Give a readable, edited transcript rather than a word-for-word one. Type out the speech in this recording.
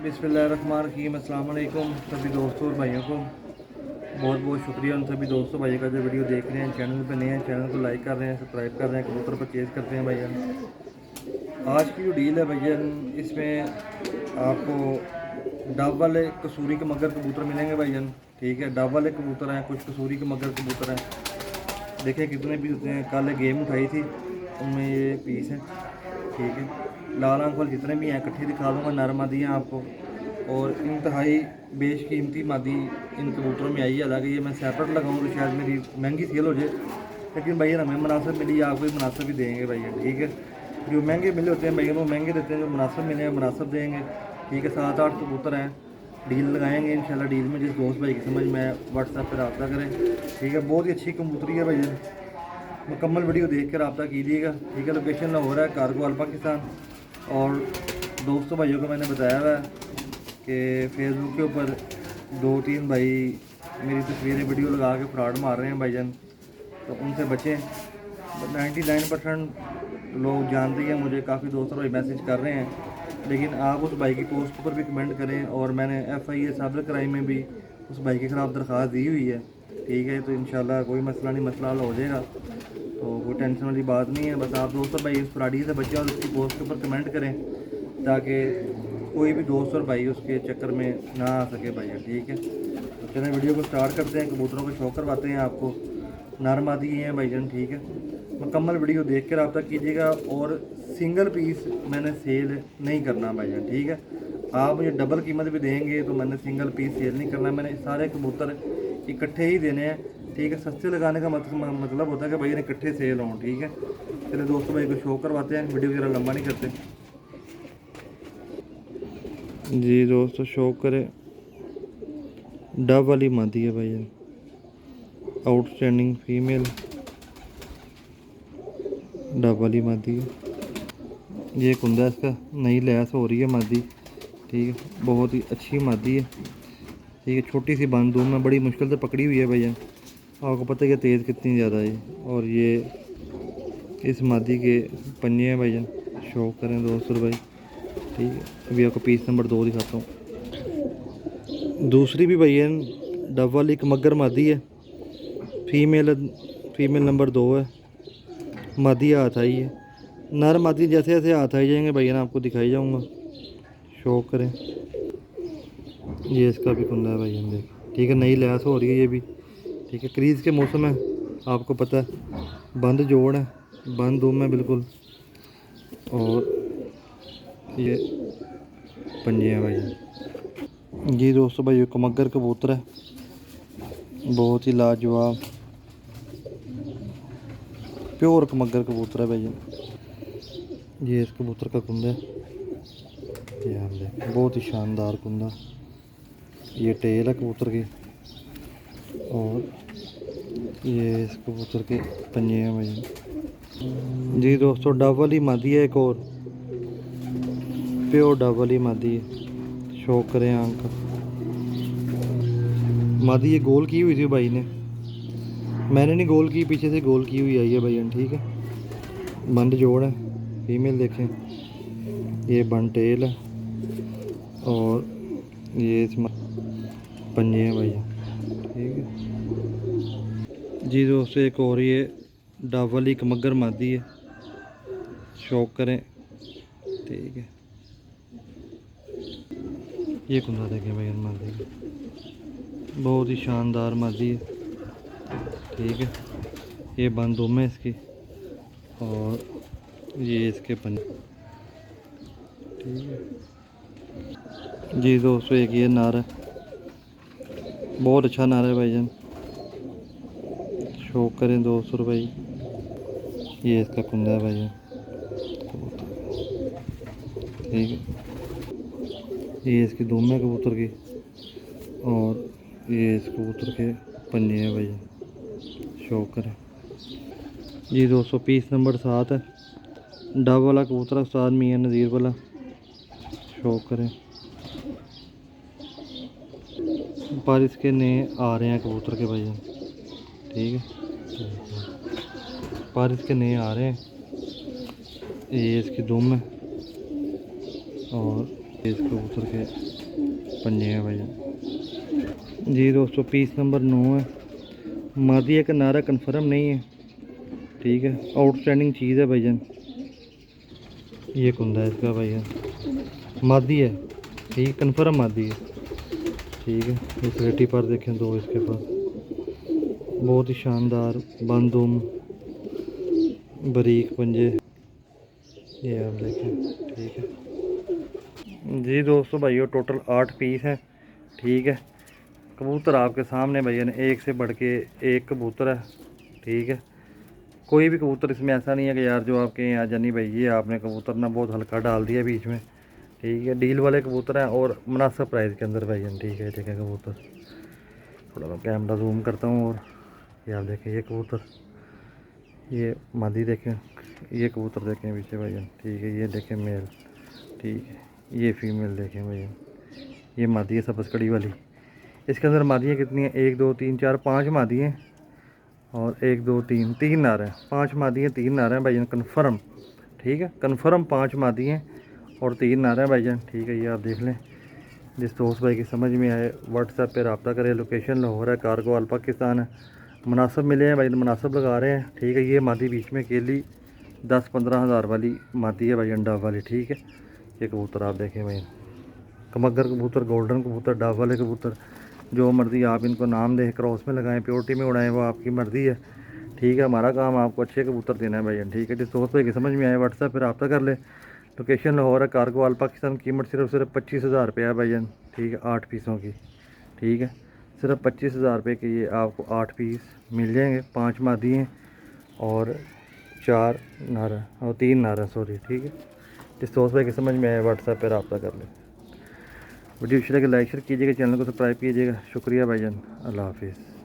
बिस्मिल्लाहिर्रहमानिर्रहीम। अस्सलाम वालेकुम सभी दोस्तों और भाइयों को बहुत बहुत शुक्रिया उन सभी दोस्तों भाइयों का जो वीडियो देख रहे हैं, चैनल पे नए हैं, चैनल को लाइक कर रहे हैं, सब्सक्राइब कर रहे हैं, कबूतर परचेज़ करते हैं भाईजान। आज की जो डील है भाईजान, इसमें आपको डब वाले कसूरी के मगर कबूतर मिलेंगे भाईजान। ठीक है, डब वाले कबूतर हैं, कुछ कसूरी के मगर कबूतर हैं। देखिए कितने पीस होते हैं। कल गेम उठाई थी, उनमें ये पीस हैं। ठीक है, लाल आंख वाले जितने भी हैं इकट्ठे दिखा दूँगा। नर मादी हैं आपको, और इंतहाई बेशकीमती मादी इन कबूतरों में आई है। हालांकि ये मैं सेपरेट लगाऊँ तो शायद मेरी महंगी सेल हो जाए, लेकिन भैया हमें मुनासिब मिली, आपको भी मुनासिब ही देंगे भैया। ठीक है, जो महंगे मिले होते हैं भैया वो महंगे देते हैं, जो मुनासिब मिले हैं मुनासिब देंगे। ठीक है, 7-8 कबूतर हैं, डील लगाएंगे इंशाल्लाह। डील में जिस दोस्त भाई की समझ में व्हाट्सएप पर रब्ता करें। ठीक है, बहुत ही अच्छी कबूतरी है भैया, मुकम्मल वीडियो देख कर रब्ता कीजिएगा। ठीक है, लोकेशन लाहौर है, कारगोवाल पाकिस्तान। और दोस्तों भाइयों को मैंने बताया हुआ है कि फेसबुक के ऊपर 2-3 भाई मेरी तस्वीरें वीडियो लगा के फ्रॉड मार रहे हैं भाईजान, तो उनसे बचें। 99% लोग जानते हैं मुझे, काफ़ी दोस्त भाई मैसेज कर रहे हैं, लेकिन आप उस भाई की पोस्ट पर भी कमेंट करें। और मैंने FIA साइबर क्राइम में भी उस भाई के ख़िलाफ़ दरख्वास्त दी हुई है। ठीक है, तो इंशाल्लाह कोई मसला नहीं, मसला हल हो जाएगा, तो कोई टेंशन वाली बात नहीं है। बस आप दोस्तों भाई इस फ्रॉडी से बचें और उसकी पोस्ट के ऊपर कमेंट करें, ताकि कोई भी दोस्त और भाई उसके चक्कर में ना आ सके भैया। ठीक है, तो चलें वीडियो को स्टार्ट करते हैं। कबूतरों को शो करवाते हैं आपको, नर मादी हैं भाईजान। ठीक है, मुकम्मल वीडियो देख कर रब्ता कीजिएगा। और सिंगल पीस मैंने सेल नहीं करना भाईजान। ठीक है, आप मुझे डबल कीमत भी देंगे तो मैंने सिंगल पीस सेल नहीं करना, मैंने सारे कबूतर इकट्ठे ही देने हैं। ठीक है, सस्ते लगाने का मतलब होता है कि भैया इकट्ठे सेल हों। ठीक है, चलिए दोस्तों भाई को शो करवाते हैं, वीडियो ज़रा लंबा नहीं करते जी। दोस्तों शो करें, डब वाली मादी है भैया, आउटस्टैंडिंग फीमेल डब वाली मादी है। ये कुंदा इसका नई लैस हो रही है मादी। ठीक है, बहुत ही अच्छी मादी है। ठीक है, छोटी सी बांधूम में बड़ी मुश्किल से पकड़ी हुई है भैया, आपको पता है कि तेज़ कितनी ज़्यादा है। और ये इस मादी के पंजे हैं भैया, शो करें दोस्तों भाई। ठीक है, अभी आपको पीस नंबर 2 दिखाता हूँ। दूसरी भी भैया डब वाली एक मगर मादी है, फीमेल नंबर 2 है। मादी हाथ आई है, नर मादी जैसे जैसे हाथ आई जाएंगे भैया ना आपको दिखाई जाऊँगा। शो करें, ये इसका भी कुंदा है भैया देख। ठीक है, नई लैस हो रही है ये भी। ठीक है, क्रीज़ के मौसम है, आपको पता है, बंद जोड़ है, बंद धूम है बिल्कुल। और ये पंजे हैं भाई जी। दोस्तों भाई मगर कबूतर है, बहुत ही लाजवाब प्योर मगर कबूतर है भैया। ये इस कबूतर का कुंदा है, ये हम देख, बहुत ही शानदार कुंदा। ये टेल है कबूतर की, और ये इस कबूतर के पंजे हैं भाई जी। दोस्तों डब वाली मादी है एक और, प्योर डब वाली मादी है। शो करें आंख, मादी ये गोल की हुई थी भाई ने, मैंने नहीं गोल की, पीछे से गोल की हुई आई है भैया। ठीक है, बंद जोड़ है, फीमेल देखें, ये बन टेल है, और ये इस पंजे हैं भैया। ठीक है जी। दोस्तों एक और ये डब वाली एक मगर मादी है, शो करें। ठीक है, ये कुंदा देखें भैया मादी का, बहुत ही शानदार मादी है। ठीक है, ये बंदूम है इसकी, और ये इसके पंजे। ठीक है जी। दोस्तों एक ये नार है, बहुत अच्छा नार है भाईजान। शो करें दोस्तों भाई, ये इसका कुंदा है भाईजान। ठीक है, ये इसकी दुम है कबूतर की, और ये इस कबूतर के पंजे हैं भैया। शो करें जी। दोस्तों पीस नंबर 7 है, डब वाला कबूतर उस्ताद मियां नज़ीर वाला। शो करें, पर इसके नए आ रहे हैं कबूतर के भैया। ठीक है, पर इसके नए आ रहे हैं। ये इसकी दुम है, और इस कबूतर के पंजे हैं भाईजान जी दोस्तों। पीस नंबर 9 है। मादी है कि नारा कन्फर्म नहीं है, ठीक है। आउटस्टैंडिंग चीज़ है भाईजान। ये कुंदा है इसका भाईजान, मादी है, ठीक है, कन्फर्म मादी है, ठीक है। इस रेटी पर देखें दो इसके पास, बहुत ही शानदार बंदुम बारीक पंजे, ये आप देखें, ठीक है जी दोस्तों। भाइयों टोटल 8 पीस हैं, ठीक है। कबूतर आपके सामने भैया ने एक से बढ़ के एक कबूतर है, ठीक है। कोई भी कबूतर इसमें ऐसा नहीं है कि यार जो आपके यहाँ जानी भाई ये आपने कबूतर ना बहुत हल्का डाल दिया बीच में, ठीक है। डील वाले कबूतर हैं और मुनासिब प्राइस के अंदर भाईजान, ठीक है। देखें कबूतर, थोड़ा मैं कैमरा जूम करता हूँ और ये आप देखें ये कबूतर, ये मादी देखें, ये कबूतर देखें पीछे भाईजान, ठीक है। ये देखें मेल, ठीक है। ये फीमेल देखें भाईजान, ये मादी है सब्ज़ कड़ी वाली। इसके अंदर मादियाँ कितनी हैं? 1 2 3 4 5 मादी हैं और 1 2 3 3 नार हैं। 5 मादी हैं, 3 नार हैं भाईजान, कन्फर्म, ठीक है। कन्फर्म 5 मादी हैं और 3 नार हैं भाईजान, ठीक है। ये आप देख लें। जिस दोस्त भाई की समझ में आए व्हाट्सएप पे रब्ता करें। लोकेशन लाहौर है, कार्गो अल पाकिस्तान है। मुनासिब मिले हैं भाई, मुनासिब लगा रहे हैं, ठीक है। ये मादी बीच में अकेली 10-15 हज़ार वाली मादी है भाई, डाव वाली, ठीक है। ये कबूतर आप देखें भाई, कमगर कबूतर, गोल्डन कबूतर, डाव वाले कबूतर, जो मर्ज़ी आप इनको नाम दें, क्रॉस में लगाएं, प्योरिटी में उड़ाएं, वो आपकी मर्ज़ी है, ठीक है। हमारा काम आपको अच्छे कबूतर देना है भाई, ठीक है। जिस दोस्त भाई की समझ में आए व्हाट्सएप पर रब्ता कर ले। लोकेशन लाहौर है, कार्गो अल पाकिस्तान। कीमत सिर्फ 25,000 रुपये है भाईजान, ठीक है। 8 पीसों की, ठीक है। सिर्फ 25,000 रुपये के ये आपको 8 पीस मिल जाएंगे। 5 मादी हैं और 4 नारा और 3 नारा, सॉरी, ठीक है। जिस दोस्त भाई की समझ में आए व्हाट्सएप पर रब्ता कर ले। वीडियो अच्छी लगे लाइक शेयर कीजिएगा, चैनल को सब्सक्राइब कीजिएगा। शुक्रिया भाईजान, अल्लाह हाफिज़।